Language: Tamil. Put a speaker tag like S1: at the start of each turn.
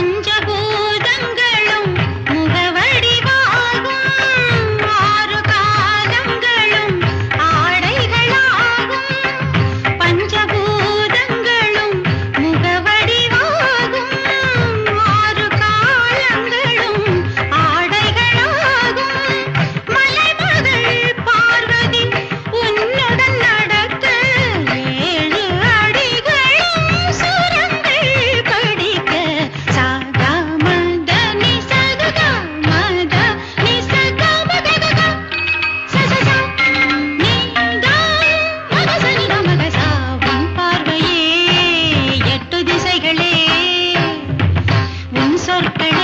S1: பஞ்சபூதங்களும் முகவடிவாகும் ஆறு காலங்களும் ஆடைகளாகும் பஞ்சபூதங்களும் முகவடிவாகும் ஆறு காலங்களும் ஆடைகளாகும் மலைமகள் பார்வதி உன்னுடன் நடக்க ஏழு அடிகளும் சுரங்கள் படிக்க சாகா மத நிசகா மத நிசகா மககா சசசா நீதா மகசனித மகசாவும் பார்வையே எட்டு திசைகளே உன் சொற்கள்